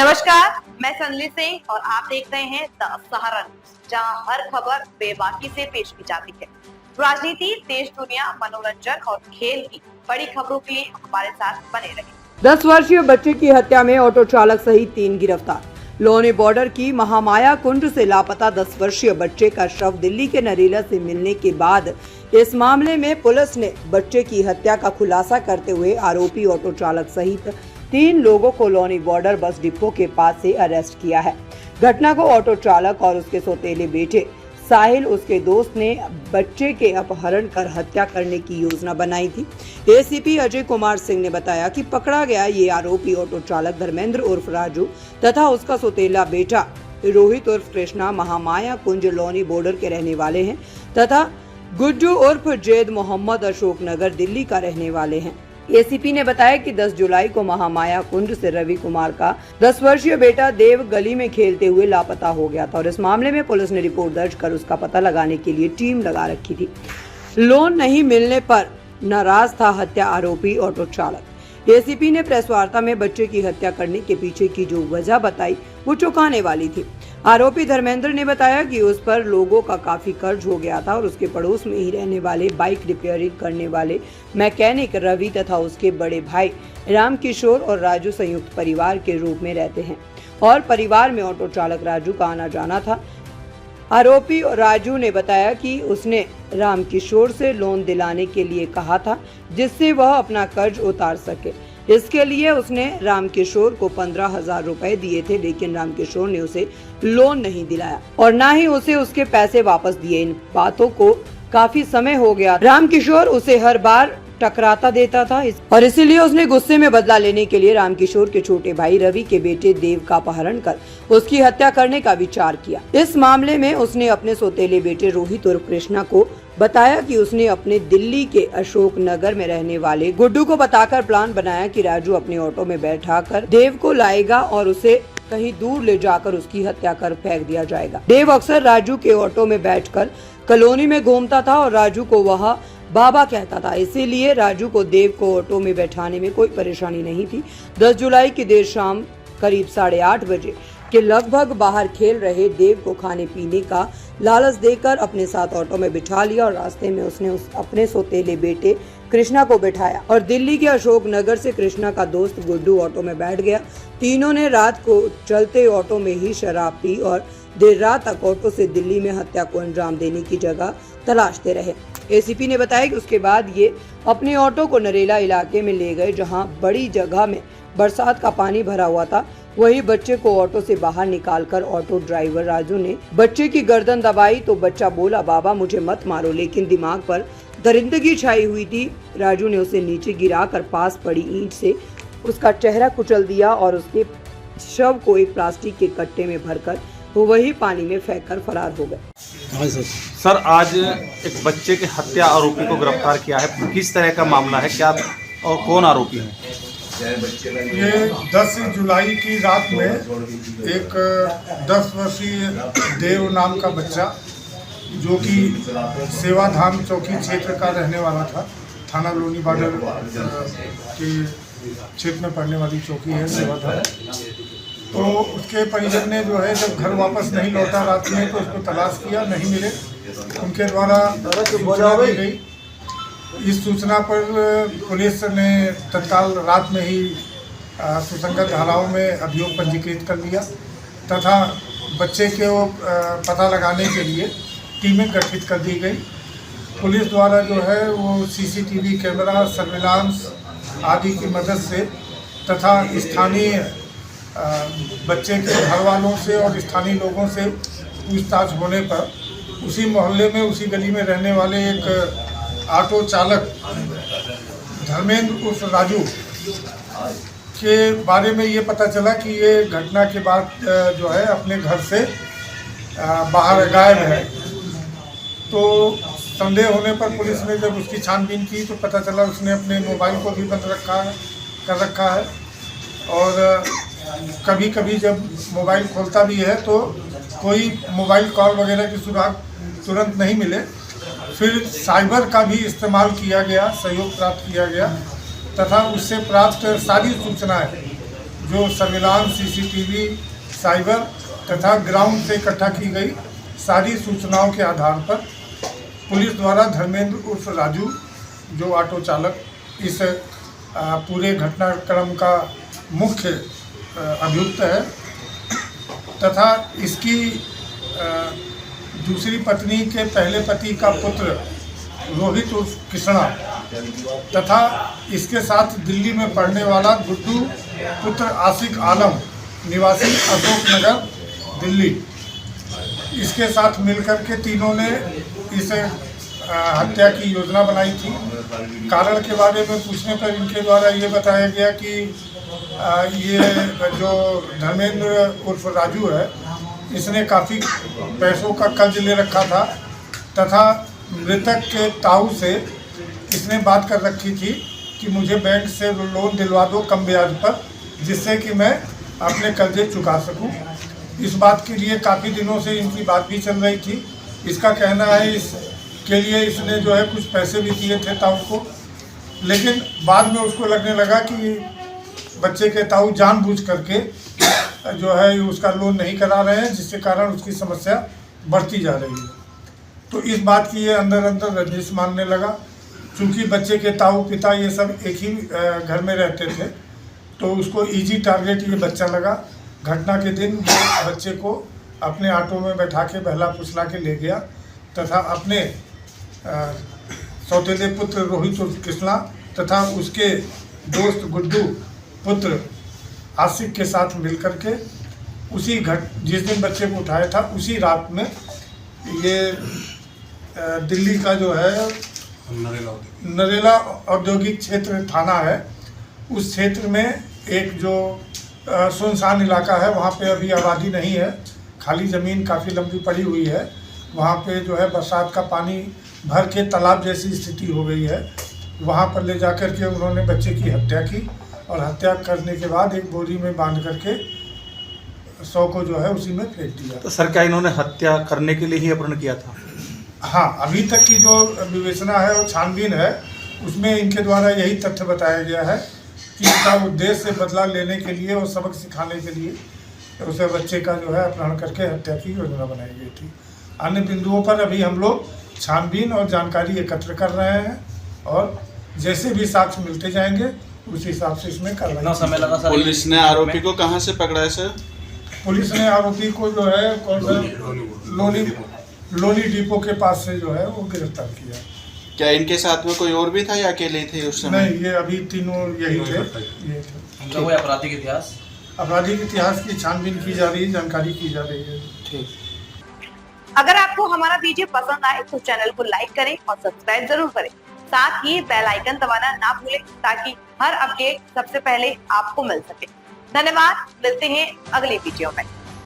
नमस्कार, मैं संजलि सिंह और आप देख रहे हैं द सहारा न्यूज़, जहां हर खबर बेबाकी से पेश की जाती है। राजनीति, देश दुनिया, मनोरंजन और खेल की बड़ी खबरों के लिए हमारे साथ बने रहें। 10 वर्षीय बच्चे की हत्या में ऑटो चालक सहित 3 गिरफ्तार। लोनी बॉर्डर की महामाया कुंड से लापता 10 वर्षीय बच्चे का शव दिल्ली के नरेला से मिलने के बाद इस मामले में पुलिस ने बच्चे की हत्या का खुलासा करते हुए आरोपी ऑटो चालक सहित 3 लोगों को लोनी बॉर्डर बस डिपो के पास से अरेस्ट किया है। घटना को ऑटो चालक और उसके सौतेले बेटे साहिल उसके दोस्त ने बच्चे के अपहरण कर हत्या करने की योजना बनाई थी। एसीपी अजय कुमार सिंह ने बताया कि पकड़ा गया ये आरोपी ऑटो चालक धर्मेंद्र उर्फ राजू तथा उसका सौतेला बेटा रोहित उर्फ कृष्णा महामाया कुंज लोनी बॉर्डर के रहने वाले हैं तथा गुड्डू उर्फ जैद मोहम्मद अशोक नगर दिल्ली का रहने वाले हैं। एसीपी ने बताया कि 10 जुलाई को महामाया कुंड से रवि कुमार का 10 वर्षीय बेटा देव गली में खेलते हुए लापता हो गया था और इस मामले में पुलिस ने रिपोर्ट दर्ज कर उसका पता लगाने के लिए टीम लगा रखी थी। लोन नहीं मिलने पर नाराज था हत्या आरोपी ऑटो चालक। एसीपी ने प्रेस वार्ता में बच्चे की हत्या करने के पीछे की जो वजह बताई वो चौंकाने वाली थी। आरोपी धर्मेंद्र ने बताया कि उस पर लोगों का काफी कर्ज हो गया था और उसके पड़ोस में ही रहने वाले बाइक रिपेयरिंग करने वाले मैकेनिक रवि तथा उसके बड़े भाई रामकिशोर और राजू संयुक्त परिवार के रूप में रहते हैं और परिवार में ऑटो चालक राजू का आना जाना था। आरोपी राजू ने बताया कि उसने रामकिशोर से लोन दिलाने के लिए कहा था जिससे वह अपना कर्ज उतार सके। इसके लिए उसने रामकिशोर को 15,000 रुपए दिए थे, लेकिन रामकिशोर ने उसे लोन नहीं दिलाया और न ही उसे उसके पैसे वापस दिए। इन बातों को काफी समय हो गया। रामकिशोर उसे हर बार टकराता देता था और इसीलिए उसने गुस्से में बदला लेने के लिए रामकिशोर के छोटे भाई रवि के बेटे देव का अपहरण कर उसकी हत्या करने का विचार किया। इस मामले में उसने अपने सौतेले बेटे रोहित और कृष्णा को बताया कि उसने अपने दिल्ली के अशोक नगर में रहने वाले गुड्डू को बताकर प्लान बनाया कि राजू अपने ऑटो में बैठाकर देव को लाएगा और उसे कहीं दूर ले जाकर उसकी हत्या कर फेंक दिया जाएगा। देव अक्सर राजू के ऑटो में बैठकर कॉलोनी में घूमता था और राजू को वह बाबा कहता था, इसीलिए राजू को देव को ऑटो में बैठाने में कोई परेशानी नहीं थी। 10 जुलाई की देर शाम करीब 8:30 बजे के लगभग बाहर खेल रहे देव को खाने पीने का लालच देकर अपने साथ ऑटो में बिठा लिया और रास्ते में उसने अपने सौतेले बेटे कृष्णा को बिठाया और दिल्ली के अशोक नगर से कृष्णा का दोस्त गुड्डू ऑटो में बैठ गया। तीनों ने रात को चलते ऑटो में ही शराब पी और देर रात तक ऑटो से दिल्ली में हत्या को अंजाम देने की जगह तलाशते रहे। एसीपी ने बताया कि उसके बाद ये अपने ऑटो को नरेला इलाके में ले गए, जहां बड़ी जगह में बरसात का पानी भरा हुआ था। वही बच्चे को ऑटो से बाहर निकालकर ऑटो ड्राइवर राजू ने बच्चे की गर्दन दबाई तो बच्चा बोला, बाबा मुझे मत मारो, लेकिन दिमाग पर दरिंदगी छाई हुई थी। राजू ने उसे नीचे गिराकर पास पड़ी ईंट से उसका चेहरा कुचल दिया और उसके शव को एक प्लास्टिक के कट्टे में भरकर वो वही पानी में फेंककर फरार हो गए। सर, आज एक बच्चे के हत्या आरोपी को गिरफ्तार किया है, किस तरह का मामला है, क्या और कौन आरोपी है? ये 10 जुलाई की रात में एक 10 वर्षीय देव नाम का बच्चा जो कि सेवाधाम चौकी क्षेत्र का रहने वाला था, थाना लोनी बॉर्डर के क्षेत्र में पड़ने वाली चौकी है सेवाधाम। तो उसके परिजन ने जो है जब घर वापस नहीं लौटा रात में तो उसको तलाश किया, नहीं मिले। उनके द्वारा सूचना दी गई। इस सूचना पर पुलिस ने तत्काल रात में ही सुसंगत धाराओं में अभियोग पंजीकृत कर लिया तथा बच्चे के पता लगाने के लिए टीमें गठित कर दी गई। पुलिस द्वारा जो है वो सीसीटीवी कैमरा, सर्विलांस आदि की मदद से तथा स्थानीय बच्चे के घर वालों से और स्थानीय लोगों से पूछताछ होने पर उसी मोहल्ले में उसी गली में रहने वाले एक ऑटो चालक धर्मेंद्र उर्फ राजू के बारे में ये पता चला कि ये घटना के बाद जो है अपने घर से बाहर गायब है। तो संदेह होने पर पुलिस ने जब उसकी छानबीन की तो पता चला उसने अपने मोबाइल को भी बंद कर रखा है और कभी कभी जब मोबाइल खोलता भी है तो कोई मोबाइल कॉल वगैरह की सुराग तुरंत नहीं मिले। फिर साइबर का भी इस्तेमाल किया गया, सहयोग प्राप्त किया गया तथा उससे प्राप्त सारी सूचनाएं जो सर्विलांस सीसीटीवी साइबर तथा ग्राउंड से इकट्ठा की गई सारी सूचनाओं के आधार पर पुलिस द्वारा धर्मेंद्र उर्फ राजू जो ऑटो चालक इस पूरे घटनाक्रम का मुख्य अभियुक्त है तथा इसकी दूसरी पत्नी के पहले पति का पुत्र रोहित उर्फ कृष्णा तथा इसके साथ दिल्ली में पढ़ने वाला गुड्डू पुत्र आशिक आलम निवासी अशोक नगर दिल्ली, इसके साथ मिलकर के तीनों ने इस हत्या की योजना बनाई थी। कारण के बारे में पूछने पर इनके द्वारा ये बताया गया कि ये जो धर्मेंद्र उर्फ राजू है इसने काफ़ी पैसों का कर्ज ले रखा था तथा मृतक के ताऊ से इसने बात कर रखी थी कि मुझे बैंक से लोन दिलवा दो कम ब्याज पर, जिससे कि मैं अपने कर्जे चुका सकूं। इस बात के लिए काफ़ी दिनों से इनकी बात भी चल रही थी। इसका कहना है इसके लिए इसने जो है कुछ पैसे भी दिए थे ताऊ को, लेकिन बाद में उसको लगने लगा कि बच्चे के ताऊ जानबूझ करके जो है उसका लोन नहीं करा रहे हैं, जिसके कारण उसकी समस्या बढ़ती जा रही है। तो इस बात की ये अंदर अंदर रंजिश मानने लगा। चूँकि बच्चे के ताऊ पिता ये सब एक ही घर में रहते थे तो उसको इजी टारगेट ये बच्चा लगा। घटना के दिन वो बच्चे को अपने ऑटो में बैठा के बहला फुसला के ले गया तथा अपने सौतेले पुत्र रोहित उर्फ कृष्णा तथा उसके दोस्त गुड्डू पुत्र आशिक के साथ मिलकर के जिस दिन बच्चे को उठाया था उसी रात में ये दिल्ली का जो है नरेला औद्योगिक क्षेत्र थाना है, उस क्षेत्र में एक जो सुनसान इलाका है वहाँ पे अभी आबादी नहीं है, खाली ज़मीन काफ़ी लंबी पड़ी हुई है। वहाँ पे जो है बरसात का पानी भर के तालाब जैसी स्थिति हो गई है। वहाँ पर ले जाकर के उन्होंने बच्चे की हत्या की और हत्या करने के बाद एक बोरी में बांध करके शव को जो है उसी में फेंक दिया। तो सर क्या इन्होंने हत्या करने के लिए ही अपहरण किया था? हाँ, अभी तक की जो विवेचना है और छानबीन है उसमें इनके द्वारा यही तथ्य बताया गया है कि इसका उद्देश्य बदला लेने के लिए और सबक सिखाने के लिए उसे बच्चे का जो है अपहरण करके हत्या की योजना बनाई गई थी। अन्य बिंदुओं पर अभी हम लोग छानबीन और जानकारी एकत्र कर रहे हैं और जैसे भी साक्ष्य मिलते जाएंगे उस हिसाब से इसमें कार्रवाई। पुलिस ने आरोपी को कहाँ से पकड़ा है सर? पुलिस ने आरोपी को जो है कौन सा लोनी डिपो के पास से जो है वो गिरफ्तार किया। क्या इनके साथ में कोई और भी था या अकेले थे उस समय? नहीं, ये अभी तीनों यही थे। कोई आपराधिक इतिहास की छानबीन की जा रही है, जानकारी की जा रही है। ठीक। अगर आपको हमारा वीडियो पसंद आए तो चैनल को लाइक करें और सब्सक्राइब जरूर करें। साथ ही बेल आइकन दबाना ना भूलें ताकि हर अपडेट सबसे पहले आपको मिल सके। धन्यवाद, मिलते हैं अगले वीडियो में।